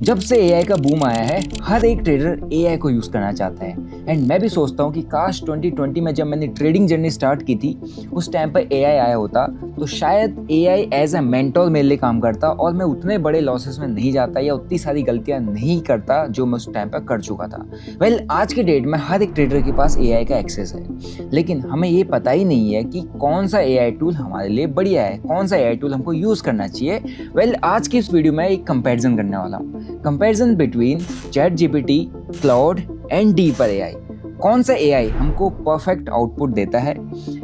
जब से एआई का बूम आया है, हर एक ट्रेडर एआई को यूज़ करना चाहता है। एंड मैं भी सोचता हूँ कि काश 2020 में जब मैंने ट्रेडिंग जर्नी स्टार्ट की थी, उस टाइम पर एआई आया होता तो शायद एआई एज अ मेंटोर मेरे लिए काम करता और मैं उतने बड़े लॉसेस में नहीं जाता या उतनी सारी गलतियाँ नहीं करता जो मैं उस टाइम पर कर चुका था। आज के डेट में हर एक ट्रेडर के पास एआई का एक्सेस है, लेकिन हमें ये पता ही नहीं है कि कौन सा एआई टूल हमारे लिए बढ़िया है, कौन सा एआई टूल हमको यूज़ करना चाहिए। आज की इस वीडियो में एक कंपैरिजन करने वाला हूँ। Comparison between ChatGPT, cloud and deeper AI. कौन सा एआई हमको परफेक्ट आउटपुट देता है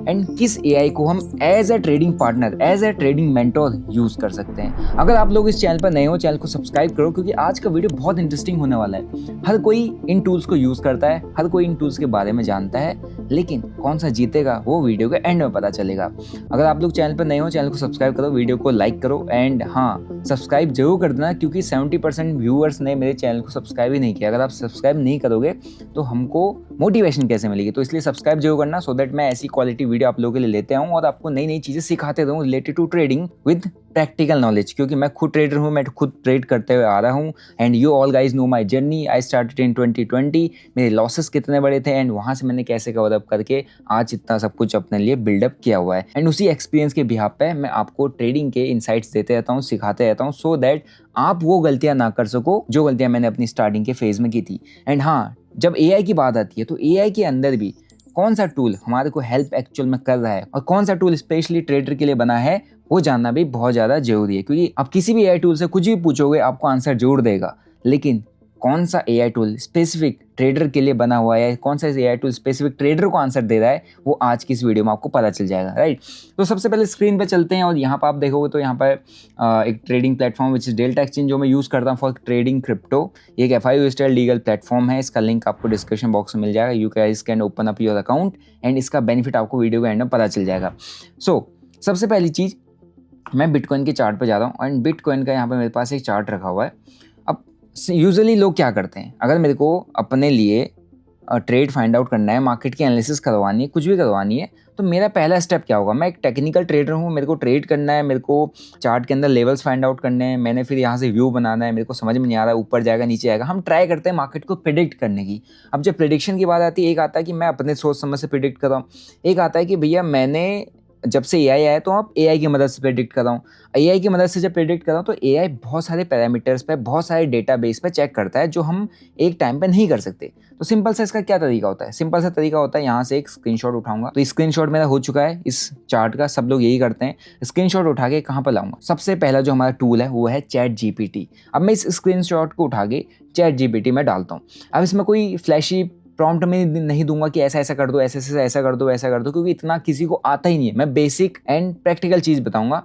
एंड किस एआई को हम as a trading partner, as a trading mentor use कर सकते हैं। अगर आप लोग इस चैनल पर नए हो, चैनल को सब्सक्राइब करो क्योंकि आज का वीडियो बहुत इंटरेस्टिंग होने वाला है। हर कोई इन टूल्स को यूज करता है, हर कोई इन टूल्स के बारे में जानता है, लेकिन कौन सा जीतेगा वो वीडियो के एंड में पता चलेगा। अगर आप लोग चैनल पर नए हो, चैनल को सब्सक्राइब करो, वीडियो को लाइक करो एंड हाँ, सब्सक्राइब जरूर कर देना क्योंकि 70% व्यूअर्स ने मेरे चैनल को सब्सक्राइब ही नहीं किया। अगर आप सब्सक्राइब नहीं करोगे तो हमको मोटिवेशन कैसे मिलेगी, तो इसलिए सब्सक्राइब जरूर करना सो दैट मैं ऐसी क्वालिटी वीडियो आप लोगों के लिए लेते आऊँ और आपको नई नई चीजें सिखाते रहूँ related to trading with practical knowledge. क्योंकि मैं खुद ट्रेडर हूँ, मैं खुद ट्रेड करते हुए आ रहा हूँ and you all guys know my journey. I started in 2020, मेरे लॉसेस कितने बड़े थे एंड वहाँ से मैंने कैसे कवर अप करके आज इतना सब कुछ अपने लिए बिल्डअप किया हुआ है। एंड उसी एक्सपीरियंस के बिहाफ पे मैं आपको ट्रेडिंग के इनसाइट्स देते रहता हूँ, सिखाते रहता हूँ सो दैट आप वो गलतियाँ ना कर सको जो गलतियाँ मैंने अपनी स्टार्टिंग के फेज में की थी। एंड हाँ, जब एआई की बात आती है तो एआई के अंदर भी कौन सा टूल हमारे को हेल्प एक्चुअल में कर रहा है और कौन सा टूल स्पेशली ट्रेडर के लिए बना है वो जानना भी बहुत ज़्यादा जरूरी है। क्योंकि आप किसी भी एआई टूल से कुछ भी पूछोगे आपको आंसर जरूर देगा, लेकिन कौन सा एआई टूल स्पेसिफिक ट्रेडर के लिए बना हुआ है, कौन सा एआई टूल स्पेसिफिक ट्रेडर को आंसर दे रहा है, वो आज की इस वीडियो में आपको पता चल जाएगा। राइट, तो सबसे पहले स्क्रीन पे चलते हैं और यहाँ पर आप देखोगे तो यहाँ पर एक trading platform which is delta exchange जो मैं यूज़ करता हूँ फॉर ट्रेडिंग क्रिप्टो। ये एक FIU स्टाइल लीगल प्लेटफॉर्म है, इसका लिंक आपको डिस्क्रिप्शन बॉक्स में मिल जाएगा। You guys can open up your account and इसका बेनिफिट आपको वीडियो के एंड में पता चल जाएगा। सबसे पहली चीज़, मैं बिटकॉइन के चार्ट पे जा रहा हूँ एंड बिटकॉइन का यहाँ पे मेरे पास एक चार्ट रखा हुआ है। अब यूजुअली लोग क्या करते हैं, अगर मेरे को अपने लिए ट्रेड फाइंड आउट करना है, मार्केट की एनालिसिस करवानी है, कुछ भी करवानी है, तो मेरा पहला स्टेप क्या होगा। मैं एक टेक्निकल ट्रेडर हूँ, मेरे को ट्रेड करना है, मेरे को चार्ट के अंदर लेवल्स फाइंड आउट करने हैं, मैंने फिर यहाँ से व्यू बनाना है, मेरे को समझ में नहीं आ रहा है ऊपर जाएगा नीचे आएगा। हम ट्राई करते हैं मार्केट को प्रिडिक्ट करने की। अब जब प्रिडिक्शन की बात आती है, एक आता है कि मैं अपने सोच समझ से प्रिडिक्ट कर रहा हूँ, एक आता है कि भैया मैंने जब से एआई आया तो आप एआई की मदद से प्रेडिक्ट कर रहा हूँ। एआई की मदद से जब प्रेडिक्ट कर रहा हूँ तो एआई बहुत सारे पैरामीटर्स पे, बहुत सारे डेटाबेस पे चेक करता है जो हम एक टाइम पे नहीं कर सकते। तो सिंपल सा इसका क्या तरीका होता है, सिंपल सा तरीका होता है, यहाँ से एक स्क्रीनशॉट उठाऊंगा। तो स्क्रीनशॉट मेरा हो चुका है इस चार्ट का, सब लोग यही करते हैं। स्क्रीनशॉट उठा के कहाँ पर लाऊंगा, सबसे पहला जो हमारा टूल है वो है ChatGPT। अब मैं इस स्क्रीनशॉट को उठा के ChatGPT में डालता हूँ। अब इसमें कोई फ्लैशी प्रॉम्प्ट में नहीं दूंगा कि ऐसा ऐसा कर दो, ऐसे ऐसा कर दो, ऐसा कर दो, क्योंकि इतना किसी को आता ही नहीं है। मैं बेसिक एंड प्रैक्टिकल चीज़ बताऊंगा।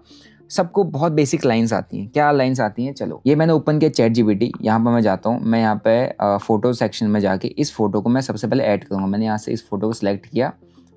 सबको बहुत बेसिक लाइंस आती हैं। क्या लाइंस आती हैं, चलो ये मैंने ओपन किया ChatGPT। यहाँ पर मैं जाता हूँ, मैं यहाँ पे फोटो सेक्शन में जाके इस फोटो को मैं सबसे पहले ऐड करूँगा। मैंने यहाँ से इस फोटो को सिलेक्ट किया,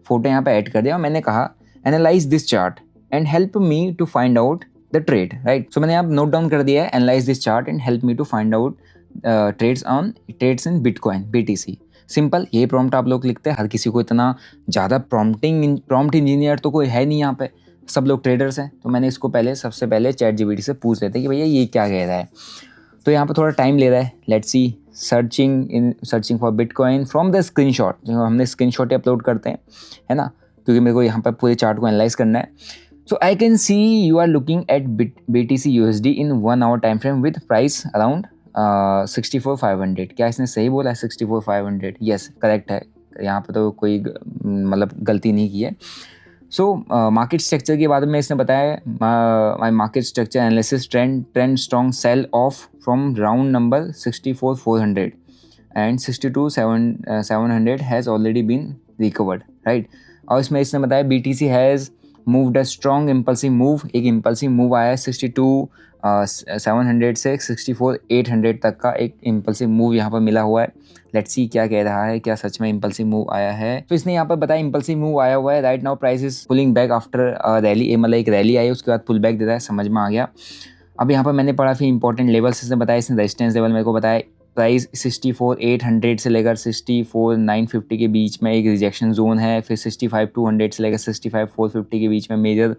फोटो यहाँ पे ऐड कर दिया और मैंने कहा analyse this chart and help me to find out the trade. Right, so मैंने यहाँ नोट डाउन कर दिया है, analyse this chart and help me to find out trades in bitcoin BTC। Simple, ये प्रॉम्प्ट आप लोग लिखते हैं। हर किसी को इतना ज़्यादा प्रॉम्प्ट इंजीनियर तो कोई है नहीं यहाँ पे, सब लोग ट्रेडर्स हैं। तो मैंने इसको सबसे पहले ChatGPT से पूछ लेते कि भैया ये क्या कह रहा है। तो यहाँ पे थोड़ा टाइम ले रहा है। Let's see, searching for bitcoin from the screenshot, जो हमने स्क्रीनशॉट अपलोड करते हैं, है ना, क्योंकि मेरे को यहाँ पर पूरे चार्ट को एनालाइज करना है। So I can see you are looking at BTC USD in 1 hour time frame with price around 64,500। क्या इसने सही बोला है 64,500? यस, करेक्ट है, यहाँ पे तो कोई मतलब गलती नहीं की है। सो मार्केट स्ट्रक्चर के बारे में इसने बताया, my market structure analysis trend strong sell off from round number 64,400 and 62,700 has already been recovered. Right, और इसमें इसने बताया BTC has moved a strong impulsive move. एक इम्पल्सिव मूव आया है 62,700 से 64,800 तक का एक इम्पल्सिव मूव यहाँ पर मिला हुआ है। लेट्स सी क्या कह रहा है, क्या सच में इम्पल्सिव मूव आया है। तो इसने यहाँ पर बताया इम्पल्सिव मूव आया हुआ है। Right now price is pulling back after rally, मतलब एक रैली आई उसके बाद पुल बैक दे रहा है, समझ में आ गया। अब यहाँ पर मैंने पढ़ा फिर इंपॉर्टेंट लेवल्स इसने बताया, इसने रेजिस्टेंस लेवल मेरे को बताया प्राइस 64,800 से लेकर 64,950 के बीच में एक रिजेक्शन जोन है, फिर 65,200 से लेकर 65,450 के बीच में मेजर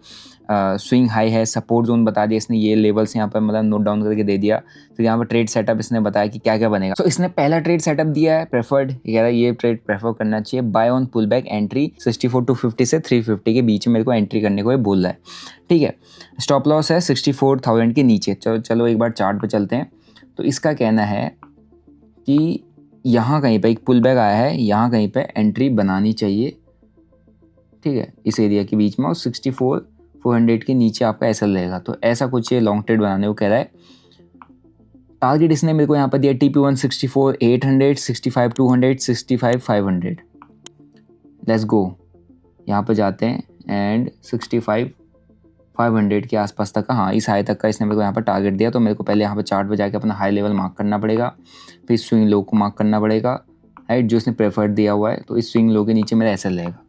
स्विंग हाई है, सपोर्ट जोन बता दिया इसने, ये लेवल्स यहाँ पर मतलब नोट डाउन करके दे दिया। फिर यहाँ पर ट्रेड सेटअप इसने बताया कि क्या क्या बनेगा। तो इसने पहला ट्रेड सेटअप दिया है प्रेफर्ड, ये कह रहा है ये ट्रेड प्रेफर करना चाहिए, buy on pull back entry 64,250 से 350 के बीच में मेरे को एंट्री करने को ये बोल रहा है, ठीक है। स्टॉप लॉस है 64,000 के नीचे। चलो एक बार चार्ट पे चलते हैं। तो इसका कहना है कि यहाँ कहीं पे एक पुल बैक आया है, यहाँ कहीं पे एंट्री बनानी चाहिए, ठीक है, इस एरिया के बीच में, और 64,400 के नीचे आपका एसएल रहेगा। तो ऐसा कुछ ये लॉन्ग ट्रेड बनाने को कह रहा है। टारगेट इसने मेरे को यहाँ पर दिया TP1 64,800, 65,200, 65,500। लेट्स गो, यहाँ पर जाते हैं एंड 65,500 के आसपास तक का, हाँ इस हाई तक का इसने मेरे को यहाँ पर टारगेट दिया। तो मेरे को पहले यहाँ पर चार्ट पे जाके अपना हाई लेवल मार्क करना पड़ेगा, फिर स्विंग लो को मार्क करना पड़ेगा, राइट, जो इसने प्रेफर्ड दिया हुआ है। तो इस स्विंग लो के नीचे मेरा एसएल रहेगा,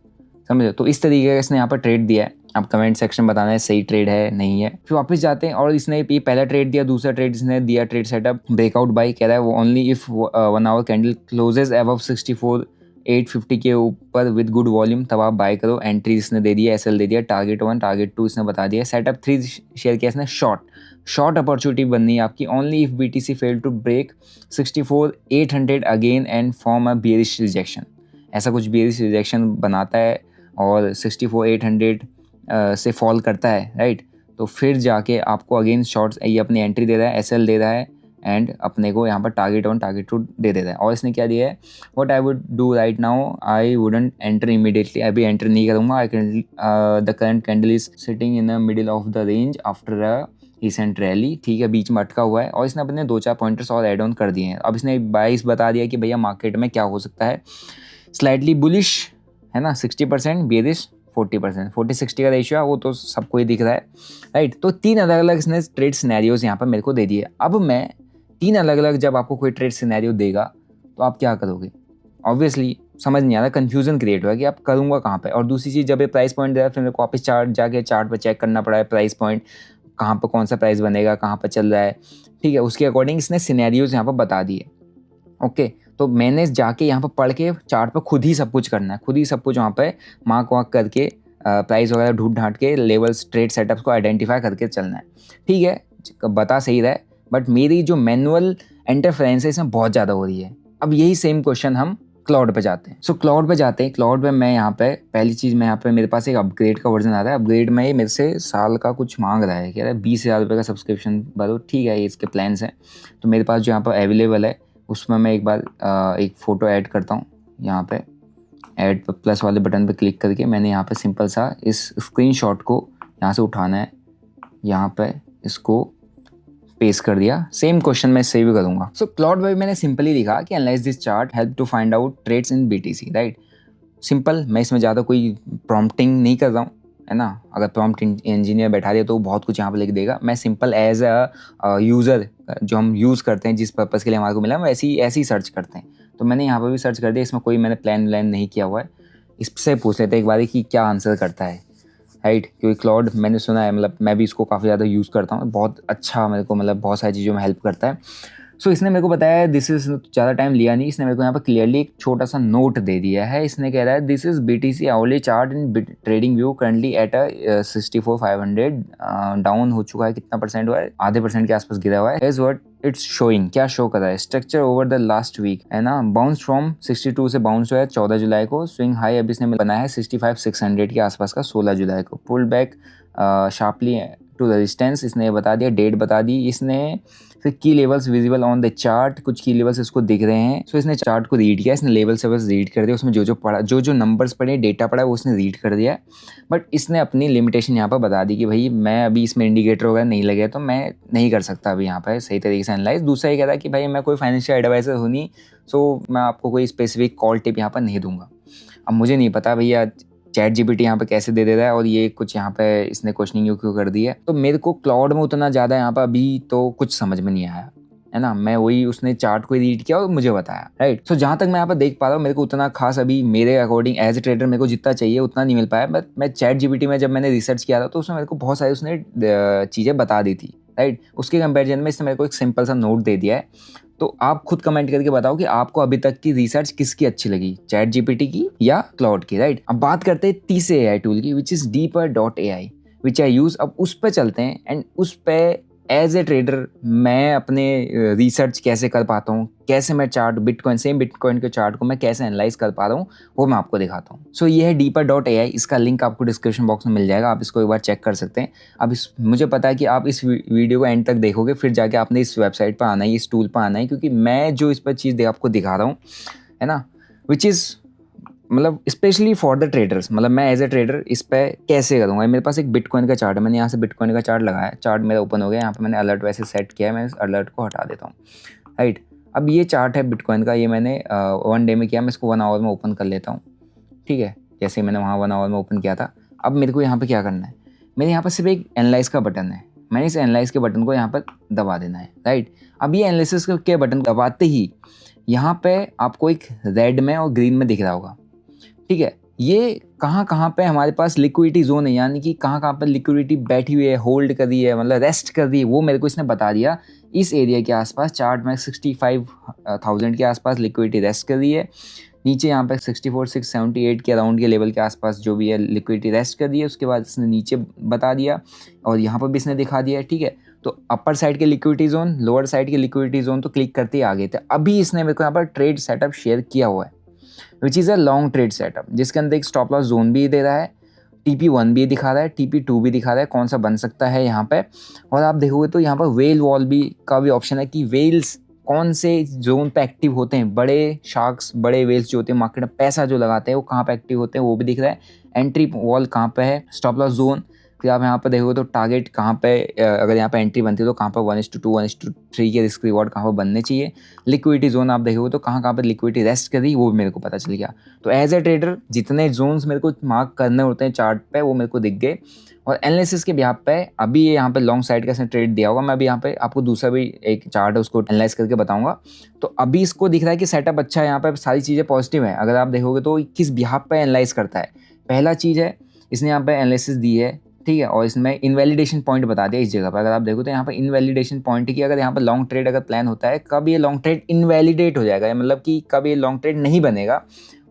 समझो। तो इस तरीके का इसने यहाँ पर ट्रेड दिया है। आप कमेंट सेक्शन बताना है सही ट्रेड है नहीं है। फिर वापस जाते हैं और इसने ये पहला ट्रेड दिया, दूसरा ट्रेड इसने दिया ट्रेड सेटअप ब्रेकआउट बाय, कह रहा है वो only if 1 hour candle closes above 64,850 के ऊपर विद गुड वॉल्यूम, तब आप बाय करो। एंट्री इसने दे दिया, एसएल दे दिया, टारगेट 1 टारगेट 2 इसने बता दिया। सेटअप 3 शेयर किया इसने शॉर्ट अपॉर्चुनिटी बननी है आपकी, only if BTC fail to break 64,800 again and form a bearish rejection. ऐसा कुछ बेयरिश रिजेक्शन बनाता है और 64,800 से फॉल करता है, राइट, तो फिर जाके आपको अगेन शॉर्ट्स ये अपनी एंट्री दे रहा है, एसएल दे रहा है एंड अपने को यहाँ पर टारगेट 1 टारगेट 2 दे देता है। और इसने क्या दिया है, what I would do right now, I wouldn't enter immediately, अभी एंटर नहीं करूँगा। I can the current candle is sitting in the middle of the range after a recent rally, ठीक है, बीच में अटका हुआ है। और इसने अपने 2-4 पॉइंटर्स और एड ऑन कर दिए हैं। अब इसने 22 बता दिया कि भैया मार्केट में क्या हो सकता है, स्लाइटली बुलिश है ना 60%, बेरिश 40%, 40-60 का रेशियो है, वो तो सबको ही दिख रहा है, राइट। तो 3 अलग अलग इसने ट्रेड सिनेरियोज यहाँ पर मेरे को दे दिए। अब मैं 3 अलग अलग, जब आपको कोई ट्रेड सिनेरियो देगा तो आप क्या करोगे, ऑब्वियसली समझ नहीं आ रहा, कन्फ्यूजन क्रिएट हुआ कि आप करूँगा कहाँ पे। और दूसरी चीज़, जब ये प्राइस पॉइंट दे रहा है, फिर मेरे को वापस चार्ट पर चेक करना पड़ा है, प्राइस पॉइंट कहाँ पर कौन सा प्राइस बनेगा, कहाँ पर चल रहा है, ठीक है, उसके अकॉर्डिंग इसने सिनेरियोज यहाँ पर बता दिए, ओके। तो मैंने जाके यहाँ पर पढ़ के चार्ट पर खुद ही सब कुछ करना है, खुद ही सब कुछ वहाँ पे मार्क वार्क करके प्राइस वगैरह ढूंढ ढांट के लेवल्स ट्रेड सेटअप्स को आइडेंटिफाई करके चलना है, ठीक है, बता सही रहा है। बट मेरी जो मैनुअल इंटरफेरेंस है इसमें बहुत ज़्यादा हो रही है। अब यही सेम क्वेश्चन हम क्लाउड पे जाते हैं। सो क्लाउड पे जाते हैं। क्लाउड पे मैं यहाँ पे पहली चीज़, मैं यहाँ पे मेरे पास एक अपग्रेड का वर्जन आ रहा है। अपग्रेड में ये मेरे से साल का कुछ मांग रहा है, कह रहा है 20,000 रुपये का सब्सक्रिप्शन भरो, ठीक है, ये इसके प्लान्स हैं। तो मेरे पास जो यहाँ पर अवेलेबल है उसमें मैं एक बार एक फ़ोटो ऐड करता हूँ। यहाँ पे ऐड प्लस वाले बटन पे क्लिक करके मैंने यहाँ पे सिंपल सा इस स्क्रीनशॉट को यहाँ से उठाना है, यहाँ पे इसको पेस्ट कर दिया। सेम क्वेश्चन मैं इससे भी करूँगा। सो क्लाउड पे मैंने सिंपली लिखा कि analyse this chart help to find out trades in BTC, right, simple. मैं इसमें ज़्यादा कोई प्रॉम्प्टिंग नहीं कर रहा हूँ, है ना। अगर प्रॉम्प्ट इंजीनियर बैठा दिया तो बहुत कुछ यहाँ पे लिख देगा। मैं सिंपल एज अ यूज़र, जो हम यूज़ करते हैं, जिस पर्पज़ के लिए हमारे को मिला, हम ऐसी सर्च करते हैं। तो मैंने यहाँ पर भी सर्च कर दिया, इसमें कोई मैंने प्लान नहीं किया हुआ है। इससे पूछ लेते हैं एक बार कि क्या आंसर करता है, राइट, क्योंकि क्लाउड मैंने सुना है, मतलब मैं भी इसको काफ़ी ज़्यादा यूज़ करता हूँ, बहुत अच्छा मेरे को, मतलब बहुत सारी चीज़ों में हेल्प करता है। सो इसने मेरे को बताया, दिस इज़, ज़्यादा टाइम लिया नहीं, इसने मेरे को यहाँ पर क्लियरली एक छोटा सा नोट दे दिया है। इसने कह रहा है this is BTC hourly chart in trading view currently at 64,500, डाउन हो चुका है, कितना परसेंट हुआ है, आधे % के आसपास गिरा हुआ है। इज व्हाट इट्स शोइंग, क्या शो कर रहा है, structure over the last week, है ना, बाउंस फ्रॉम 62 से बाउंस हुआ है 14 जुलाई को। स्विंग हाई अभी इसने बनाया है 65,600 के आसपास का 16 जुलाई को। Pull back sharply to resistance, इसने बता दिया, डेट बता दी इसने। फिर key levels visible on the chart, कुछ की लेवल्स इसको दिख रहे हैं। सो इसने चार्ट को रीड किया, इसने लेवल से बस रीड कर दिया, उसमें जो पढ़ा, जो नंबर्स पढ़े, डेटा पढ़ा, वो उसने रीड कर दिया। बट इसने अपनी लिमिटेशन यहाँ पर बता दी कि भाई मैं अभी इसमें इंडिकेटर वगैरह नहीं लगे तो मैं नहीं कर सकता अभी यहाँ पर सही तरीके से एनालाइज। दूसरा ये कह रहा है कि भाई मैं कोई फाइनेंशियल एडवाइजर हूँ नहीं, सो मैं आपको कोई स्पेसिफिक कॉल टिप यहाँ पर नहीं दूंगा। अब मुझे नहीं पता भैया ChatGPT यहाँ पे कैसे दे देता है, और ये कुछ यहाँ पे इसने क्वेश्चनिंग क्यों कर दी है। तो मेरे को क्लाउड में उतना ज़्यादा यहाँ पर अभी तो कुछ समझ में नहीं आया, है ना। मैं वही, उसने चार्ट को रीड किया और मुझे बताया, राइट। सो जहाँ तक मैं यहाँ पर देख पा रहा हूँ, मेरे को उतना खास अभी मेरे अकॉर्डिंग एज ए ट्रेडर मेरे को जितना चाहिए उतना नहीं मिल पाया। बट मैं ChatGPT में जब मैंने रिसर्च किया था तो उसमें मेरे को बहुत सारी उसने चीज़ें बता दी थी, राइट। उसके कंपेरिजन में इसने मेरे को एक सिंपल सा नोट दे दिया है। तो आप खुद कमेंट करके बताओ कि आपको अभी तक की रिसर्च किसकी अच्छी लगी, चैट जीपीटी की या क्लाउड की, राइट। अब बात करते हैं तीसरे AI टूल की, which is deeper.ai, which I use. अब उस पर चलते हैं एंड उस पर एज ए ट्रेडर मैं अपने रिसर्च कैसे कर पाता हूँ, कैसे मैं चार्ट बिटकॉइन के चार्ट को मैं कैसे एनालाइज कर पा रहा हूँ, वो मैं आपको दिखाता हूँ। सो ये है deeper.ai, इसका लिंक आपको डिस्क्रिप्शन बॉक्स में मिल जाएगा, आप इसको एक बार चेक कर सकते हैं। अब मुझे पता है कि आप इस वीडियो को एंड तक देखोगे, फिर जाके आपने इस वेबसाइट पर आना है, इस टूल पर आना है, क्योंकि मैं जो इस पर चीज़ आपको दिखा रहा हूँ, है ना, विच इज़ मतलब स्पेशली फॉर द ट्रेडर्स। मतलब मैं एज ए ट्रेडर इस पे कैसे करूँगा। मेरे पास एक बिटकॉइन का चार्ट है, मैंने यहाँ से बिटकॉइन का चार्ट लगाया, चार्ट मेरा ओपन हो गया। यहाँ पे मैंने अलर्ट वैसे सेट किया है, मैं इस अलर्ट को हटा देता हूँ, राइट। अब ये चार्ट है बिटकॉइन का, ये मैंने 1 डे में किया, मैं इसको 1 आवर में ओपन कर लेता हूँ, ठीक है। जैसे मैंने वहाँ 1 आवर में ओपन किया था। अब मेरे को यहाँ पर क्या करना है, मेरे यहाँ पर सिर्फ एक एनालाइज का बटन है, मैंने इस एनालाइज के बटन को यहाँ पर दबा देना है, राइट। अब ये एनालिसिस के बटन दबाते ही यहाँ पे आपको एक रेड में और ग्रीन में दिख रहा होगा, ठीक है। ये कहाँ पे हमारे पास लिक्विडिटी जोन है, यानी कि कहाँ पे लिक्विडिटी बैठी हुई है, होल्ड कर रही है, मतलब रेस्ट कर रही है, वो मेरे को इसने बता दिया। इस एरिया के आसपास चार्ट में 65,000 के आसपास लिक्विडिटी रेस्ट कर रही है। नीचे यहाँ पे 64,678 के अराउंड के लेवल के आसपास जो भी है लिक्विडिटी रेस्ट कर दी है। उसके बाद इसने नीचे बता दिया और यहाँ पर भी इसने दिखा दिया है, ठीक है। तो अपर साइड के लिक्विडिटी जोन, लोअर साइड के लिक्विडिटी जोन तो क्लिक करते ही आ गए थे। अभी इसने मेरे को यहाँ पर ट्रेड सेटअप शेयर किया हुआ है, which is a long trade setup, जिसके अंदर एक स्टॉप लॉस जोन भी दे रहा है, TP1 भी दिखा रहा है, TP2 भी दिखा रहा है, कौन सा बन सकता है यहाँ पे। और आप देखोगे तो यहाँ पर वेल वॉल भी का भी ऑप्शन है कि वेल्स कौन से जोन पे एक्टिव होते हैं, बड़े शार्क्स, बड़े वेल्स जो होते हैं मार्केट में पैसा जो लगाते हैं वो कहाँ पे एक्टिव होते हैं वो भी दिख रहा है। एंट्री वॉल कहाँ पे है, स्टॉप लॉस जोन, फिर आप यहाँ पर देखोगे तो टारगेट कहाँ पे, अगर यहाँ पे एंट्री बनती है तो कहाँ पर 1:2 1:3 के रिस्क रिवॉर्ड कहाँ पर बनने चाहिए। लिक्विडिटी जोन आप देखोगे तो कहाँ पे लिक्विडिटी रेस्ट कर रही वो भी मेरे को पता चल गया। तो एज ए ट्रेडर जितने जोन्स मेरे को मार्क करने होते हैं चार्ट पे वो मेरे को दिख गए। और एनालिसिस के बिहाफ पे अभी ये यहाँ पे लॉन्ग साइड का इसने ट्रेड दिया होगा, मैं अभी यहाँ पे आपको दूसरा भी एक चार्ट है उसको एनालाइज करके बताऊंगा। तो अभी इसको दिख रहा है कि सेटअप अच्छा है, यहाँ पे सारी चीज़ें पॉजिटिव है। अगर आप देखोगे तो किस बिहाफ पे एनालाइज करता है, पहला चीज़ है इसने यहाँ पे एनालिसिस दी है, ठीक है। और इसमें इनवैलिडेशन पॉइंट बता दिया इस जगह पर। अगर आप देखो तो यहाँ पर इनवैलिडेशन पॉइंट की, अगर यहाँ पर लॉन्ग ट्रेड अगर प्लान होता है कब ये लॉन्ग ट्रेड इनवैलिडेट हो जाएगा, मतलब कि कब ये लॉन्ग ट्रेड नहीं बनेगा,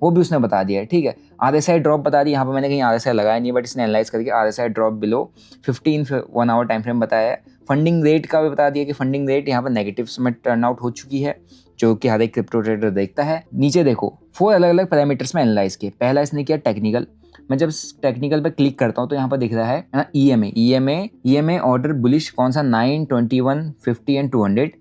वो भी उसने बता दिया है, ठीक है। RSI ड्रॉप बता दी, यहाँ पर मैंने कहीं RSI लगाया नहीं, बट इसने एनालाइज करके RSI drop below 15 1 hour time frame बताया है। फंडिंग रेट का भी बता दिया कि फंडिंग रेट यहाँ पर नेगेटिव में टर्न आउट हो चुकी है, जो कि हर एक क्रिप्टो ट्रेडर देखता है। नीचे देखो 4 अलग अलग पैरामीटर्स में एनालाइज किए। पहला इसने किया टेक्निकल, मैं जब टेक्निकल पे क्लिक करता हूँ तो यहाँ पर दिख रहा है ना EMA ऑर्डर बुलिश, कौन सा 9, 21, 50 एंड 200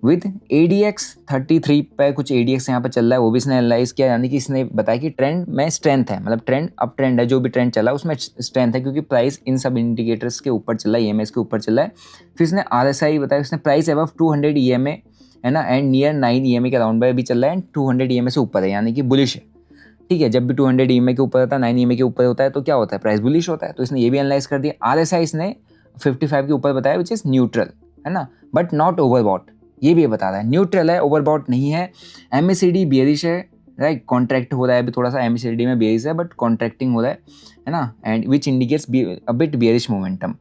विद ADX 33 पे कुछ ADX यहाँ पे चल रहा है, वो भी इसने एनालाइज किया। यानी कि इसने बताया कि ट्रेंड में स्ट्रेंथ है, मतलब ट्रेंड अप ट्रेंड है, जो भी ट्रेंड चला उसमें स्ट्रेंथ है, क्योंकि प्राइस इन सब इंडिकेटर्स के ऊपर चल रहा है, EMA के ऊपर चल रहा है। फिर इसने RSI बताया, उसने प्राइस अबव 200 EMA है ना, एंड नियर 9 EMA के अराउंड में भी चल रहा है, एंड 200 EMA से ऊपर है, यानी कि बुलिश है, ठीक है। जब भी 200 EMA के ऊपर होता है, 9 EMA के ऊपर होता है तो क्या होता है, प्राइस बुलिश होता है। तो इसने ये भी एनालाइज कर दिया। RSI इसने 55 के ऊपर बताया, विच इज़ न्यूट्रल, है ना, बट नॉट ओवरबॉट, ये भी बता रहा है, न्यूट्रल है, ओवरबॉट नहीं है। MACD बियरिश है, राइट, कॉन्ट्रैक्ट हो रहा है अभी थोड़ा सा, MACD में बियरिश है बट कॉन्ट्रैक्टिंग हो रहा है ना, and which indicates a bit bearish momentum.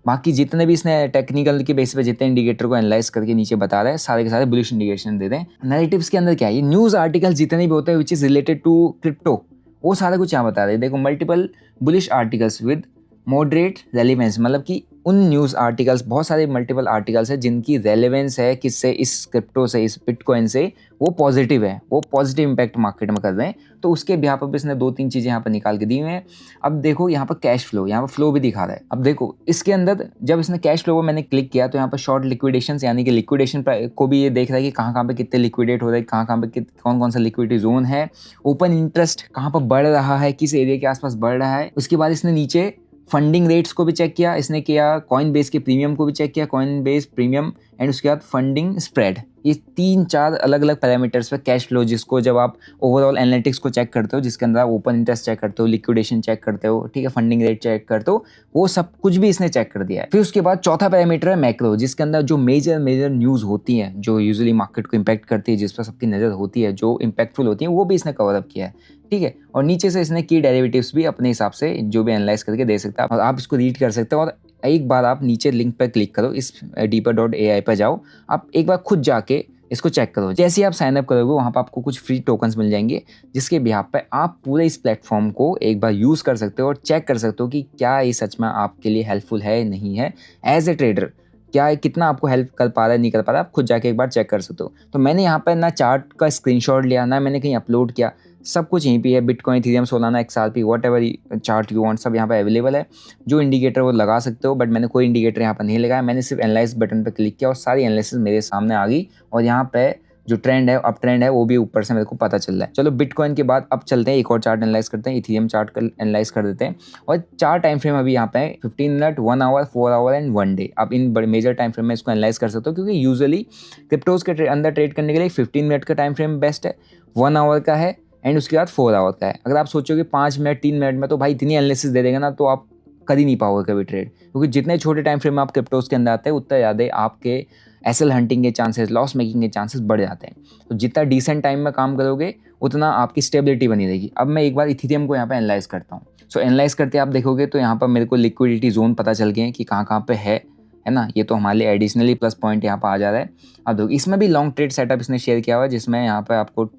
बाकी जितने भी इसने टेक्निकल के बेस पे जितने इंडिकेटर को एनालाइज करके नीचे बता रहा है, सारे के सारे बुलिश इंडिकेशन दे दें। नैरेटिव्स के अंदर क्या है, ये न्यूज़ आर्टिकल जितने भी होते हैं which is related to crypto, वो सारा कुछ यहाँ बता रहे हैं। देखो multiple bullish articles with moderate relevance, मतलब कि उन न्यूज़ आर्टिकल्स, बहुत सारे मल्टीपल आर्टिकल्स हैं जिनकी रेलेवेंस है किससे, इस क्रिप्टो से, इस बिटकॉइन से, वो पॉजिटिव है, वो पॉजिटिव इंपैक्ट मार्केट में कर रहे हैं। तो उसके यहाँ पर भी इसने 2-3 चीज़ें यहाँ पर निकाल के दी हुई हैं। अब देखो यहाँ पर कैश फ्लो, यहाँ पर फ्लो भी दिखा रहा है। अब देखो इसके अंदर जब इसने कैश फ्लो को मैंने क्लिक किया तो यहाँ पर शॉर्ट लिक्विडेशन, यानी कि लिक्विडेशन को भी ये देख रहा है कि कहाँ पे कितने लिक्विडेट हो रहे हैं, कहाँ पे कौन सा लिक्विडिटी जोन है। ओपन इंटरेस्ट कहाँ पर बढ़ रहा है, किस एरिया के आसपास बढ़ रहा है। उसके बाद इसने नीचे फंडिंग रेट्स को भी चेक किया, इसने किया कॉइन बेस के प्रीमियम को भी चेक किया, कॉइन बेस प्रीमियम, एंड उसके बाद फंडिंग स्प्रेड। ये 3-4 अलग अलग पैरामीटर्स पे कैश फ्लो, जिसको जब आप ओवरऑल एनालिटिक्स को चेक करते हो, जिसके अंदर आप ओपन इंटरेस्ट चेक करते हो, लिक्विडेशन चेक करते हो, ठीक है, फंडिंग रेट चेक करते हो, वो सब कुछ भी इसने चेक कर दिया है। फिर उसके बाद चौथा पैरामीटर है मैक्रो, जिसके अंदर जो मेजर न्यूज़ होती हैं, जो यूजुअली मार्केट को इम्पैक्ट करती है, जिस पर सबकी नज़र होती है, जो इम्पैक्टफुल होती है, वो भी इसने कवर अप किया है, ठीक है। और नीचे से इसने की डेरिवेटिव्स भी अपने हिसाब से जो भी एनालाइज करके दे सकते हैं, और आप इसको रीड कर सकते हो। और एक बार आप नीचे लिंक पर क्लिक करो, इस deeper.ai पर जाओ, आप एक बार खुद जाके इसको चेक करो। जैसे ही आप साइन अप करोगे वहाँ पर आपको कुछ फ्री टोकन्स मिल जाएंगे, जिसके बिहाफ पे आप पूरे इस प्लेटफॉर्म को एक बार यूज़ कर सकते हो और चेक कर सकते हो कि क्या ये सच में आपके लिए हेल्पफुल है नहीं है। एज ए ट्रेडर क्या कितना आपको हेल्प कर पा रहा है नहीं कर पा रहा है, आप खुद जाके एक बार चेक कर सकते हो। तो मैंने यहाँ पर ना चार्ट का स्क्रीनशॉट लिया, ना मैंने कहीं अपलोड किया, सब कुछ यहीं पे है। Bitcoin, Ethereum, Solana, XRP, what ever chart you want सब यहाँ पे अवेलेबल है। जो इंडिकेटर वो लगा सकते हो, बट मैंने कोई इंडिकेटर यहाँ पर नहीं लगाया। मैंने सिर्फ एनालाइज बटन पर क्लिक किया और सारी एनालिसिस मेरे सामने आ गई और यहाँ पे जो ट्रेंड है, अप ट्रेंड है, वो भी ऊपर से मेरे को पता चल रहा है। चलो बिटकॉइन के बाद अब चलते हैं एक और चार्ट एनालाइज करते हैं, इथेरियम चार्ट का एनालाइज कर देते हैं। और 4 टाइम फ्रेम अभी यहाँ पे है, 15 minute, 1 hour, 4 hour and 1 day. आप इन बड़े मेजर टाइम फ्रेम में इसको एनालाइज कर सकते हो, क्योंकि यूजुअली क्रिप्टोज के अंदर ट्रेड करने के लिए 15 मिनट का टाइम फ्रेम बेस्ट है, 1 आवर का है एंड उसके बाद 4 आवर का है। अगर आप सोचोगे 5 मिनट 3 मिनट में तो भाई इतनी एनालिसिस दे देगा ना, तो आप कर ही नहीं पाओगे कभी ट्रेड, क्योंकि जितने छोटे टाइम फ्रेम में आप क्रिप्टोज के अंदर आते हैं उतना ज़्यादा आपके एसएल हंटिंग के चांसेस, लॉस मेकिंग के चांसेस बढ़ जाते हैं। तो जितना डिसेंट टाइम में काम करोगे उतना आपकी स्टेबिलिटी बनी रहेगी। अब मैं एक बार इथेरियम को यहाँ पे एनालाइज करता हूँ। सो एनालाइज करते आप देखोगे तो यहाँ पर मेरे को लिक्विडिटी जोन पता चल गए हैं कि कहाँ पे है ना। ये तो हमारे लिए एडिशनली प्लस पॉइंट यहाँ पर आ जा रहा है। अब देखो इसमें भी लॉन्ग ट्रेड सेटअप इसने शेयर किया हुआ है, जिसमें यहाँ पर आपको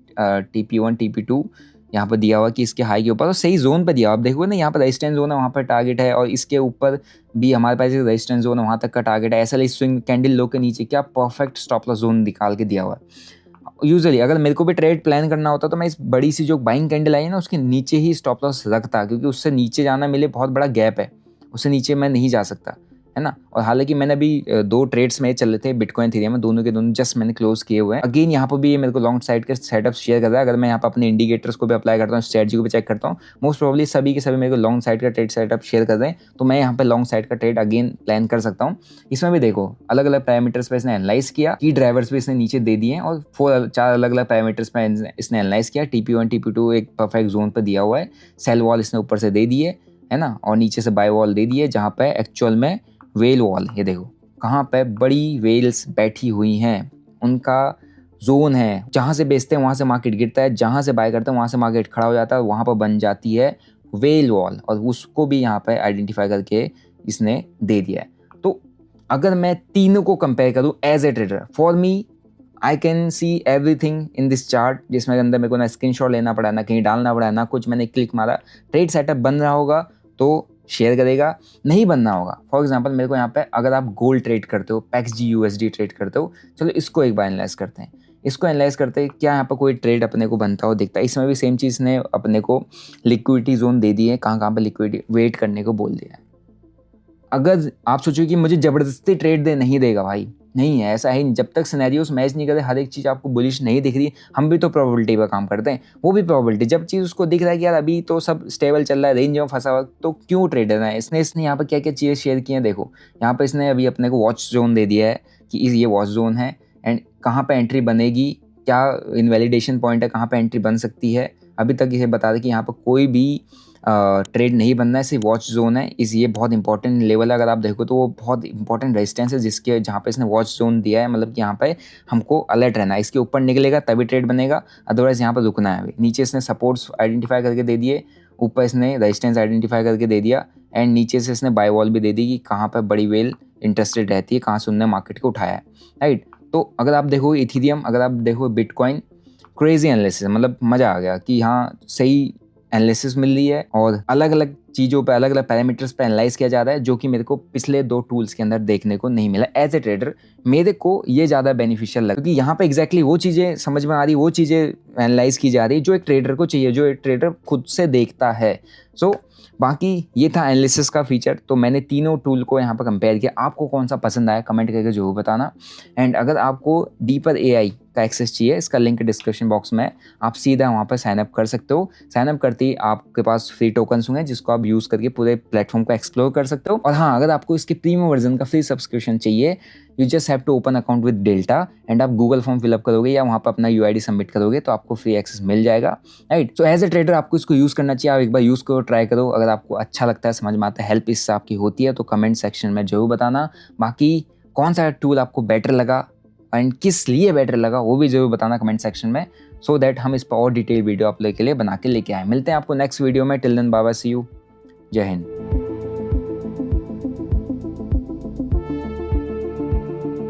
TP1 TP2 यहाँ पर दिया हुआ कि इसके हाई के ऊपर तो सही जोन पर दिया हुआ। आप देखोगे ना, यहाँ पर रेजिस्टेंस जोन है, वहाँ पर टारगेट है, और इसके ऊपर भी हमारे पास एक रेजिस्टेंस जोन है, वहाँ तक का टारगेट है। ऐसा स्विंग कैंडल लो के नीचे क्या परफेक्ट स्टॉप लॉस जोन निकाल के दिया हुआ है। यूजुअली अगर मेरे को भी ट्रेड प्लान करना होता तो मैं इस बड़ी सी जो बाइंग कैंडल आई है ना, उसके नीचे ही स्टॉप लॉस रखता, क्योंकि उससे नीचे जाना मेरे लिए बहुत बड़ा गैप है, उससे नीचे मैं नहीं जा सकता, है ना। और हालांकि मैंने अभी 2 ट्रेड्स में चल रहे थे बिटकॉइन इथेरियम में, दोनों के दोनों जस्ट मैंने क्लोज किए हुए हैं। अगेन यहाँ पर भी ये मेरे को लॉन्ग साइड का सेटअप शेयर कर रहा है। अगर मैं यहाँ पर अपने इंडिकेटर्स को भी अप्लाई करता हूँ, स्ट्रेटजी को भी चेक करता हूँ, मोस्ट प्रोबेबली सभी के सभी मेरे को लॉन्ग साइड का ट्रेड सेटअप शेयर कर रहे हैं, तो मैं यहाँ पर लॉन्ग साइड का ट्रेड अगेन प्लान कर सकता हूँ। इसमें भी देखो अलग अलग पैरामीटर्स पर इसने एनालाइज किया, की ड्राइवर्स भी इसने नीचे दे दिए हैं, और 4 अलग अलग पैरामीटर्स पर इसने एनालाइज किया। TP1 TP2 एक परफेक्ट जोन पर दिया हुआ है, सेल वॉल इसने ऊपर से दे दी है ना, और नीचे से बाय वॉल दे दी है, जहाँ पे एक्चुअल में वेल वॉल, ये देखो कहाँ पे बड़ी वेल्स बैठी हुई हैं, उनका जोन है। जहाँ से बेचते हैं वहाँ से मार्केट गिरता है, जहाँ से बाय करते हैं वहाँ से मार्केट खड़ा हो जाता है, वहाँ पर बन जाती है वेल वॉल, और उसको भी यहाँ पे आइडेंटिफाई करके इसने दे दिया है। तो अगर मैं तीनों को कंपेयर करूँ as a trader, for me I can see everything in this chart, जिसमें अंदर मेरे को ना स्क्रीनशॉट लेना पड़ा, ना कहीं डालना पड़ा, ना कुछ, मैंने क्लिक मारा। ट्रेड सेटअप बन रहा होगा तो शेयर करेगा, नहीं बनना होगा। फॉर एग्जांपल मेरे को यहाँ पे, अगर आप गोल्ड ट्रेड करते हो, PAXG USD ट्रेड करते हो, चलो इसको एक बार एनालाइज करते हैं। इसको एनालाइज करते हैं, क्या यहाँ पर कोई ट्रेड अपने को बनता हो दिखता है। इसमें भी सेम चीज़ ने अपने को लिक्विडिटी जोन दे दी है, कहाँ पर लिक्विडिटी वेट करने को बोल दिया है। अगर आप सोचो कि मुझे ज़बरदस्ती ट्रेड दे, नहीं देगा भाई, नहीं है, ऐसा है। जब तक सिनेरियोस मैच नहीं करते, हर एक चीज़ आपको बुलिश नहीं दिख रही, हम भी तो प्रोबेबिलिटी पर काम करते हैं, वो भी प्रोबेबिलिटी। जब चीज़ उसको दिख रहा है कि यार अभी तो सब स्टेबल चल रहा है, रेंज में फंसा हुआ, तो क्यों ट्रेड है। इसने यहाँ पर क्या क्या चीज़ें शेयर की हैं, देखो यहाँ पर इसने अभी अपने को वॉच जोन दे दिया है कि ये वॉच जोन है, एंड कहाँ पर एंट्री बनेगी, क्या इनवैलिडेशन पॉइंट है, कहाँ पर एंट्री बन सकती है। अभी तक इसे बता दें कि यहाँ पर कोई भी ट्रेड नहीं बनना है, सिर्फ वॉच जोन है। ये बहुत इंपॉर्टेंट लेवल है, अगर आप देखो तो वो बहुत इंपॉर्टेंट रेजिस्टेंस है, जिसके जहाँ पे इसने वॉच जोन दिया है, मतलब कि यहाँ पे हमको अलर्ट रहना है। इसके ऊपर निकलेगा तभी ट्रेड बनेगा, अदरवाइज यहाँ पर रुकना है। अभी नीचे इसने सपोर्ट्स आइडेंटिफाई करके दे दिए, ऊपर इसने रेजिस्टेंस आइडेंटिफाई करके दे दिया, एंड नीचे से इसने बाय वॉल भी दे दी कि कहाँ पर बड़ी वेल इंटरेस्टेड रहती है, कहाँ से उन्होंने मार्केट को उठाया है, राइट। तो अगर आप देखो इथेरियम, अगर आप देखो बिटकॉइन, क्रेजी एनालिसिस, मतलब मज़ा आ गया कि हाँ सही एनालिसिस मिल रही है, और अलग अलग चीज़ों पे, अलग अलग पैरामीटर्स पे एनालाइज किया जा रहा है, जो कि मेरे को पिछले 2 टूल्स के अंदर देखने को नहीं मिला। एज ए ट्रेडर मेरे को ये ज़्यादा बेनिफिशियल लगा, क्योंकि यहाँ पे एग्जैक्टली वो चीज़ें समझ में आ रही, वो चीज़ें एनालाइज की जा रही जो एक ट्रेडर को चाहिए, जो एक ट्रेडर खुद से देखता है। सो बाकी ये था एनालिसिस का फीचर। तो मैंने तीनों टूल को यहाँ पर कंपेयर किया। आपको कौन सा पसंद आया कमेंट करके जरूर बताना। एंड अगर आपको डीपर AI का एक्सेस चाहिए, इसका लिंक डिस्क्रिप्शन बॉक्स में, आप सीधा वहाँ पर साइनअप कर सकते हो। साइनअप करते ही आपके पास फ्री टोकन्स होंगे, जिसको आप यूज़ करके पूरे प्लेटफॉर्म को एक्सप्लोर कर सकते हो। और हाँ, अगर आपको इसके प्रीमियम वर्जन का फ्री सब्सक्रिप्शन चाहिए, you just have to open account with Delta, and आप गूगल फॉर्म फिलअप करोगे या वहाँ पर अपना UID सबमिट करोगे तो आपको फ्री एक्सेस मिल जाएगा, right. So as a trader आपको इसको यूज़ करना चाहिए। आप एक बार यूज़ करो, ट्राई करो। अगर आपको अच्छा लगता है, समझ में आता है, हेल्प इससे आपकी होती है, तो कमेंट सेक्शन में जरूर बताना। बाकी कौन सा टूल आपको बेटर लगा एंड किस लिए बेटर लगा, वो भी जरूर बताना कमेंट सेक्शन में, सो दैट हम इस पर और डिटेल वीडियो आप लोगों के लिए बना के लेके आए। मिलते हैं आपको नेक्स्ट वीडियो में। Till then bye bye, see you, जय हिंद।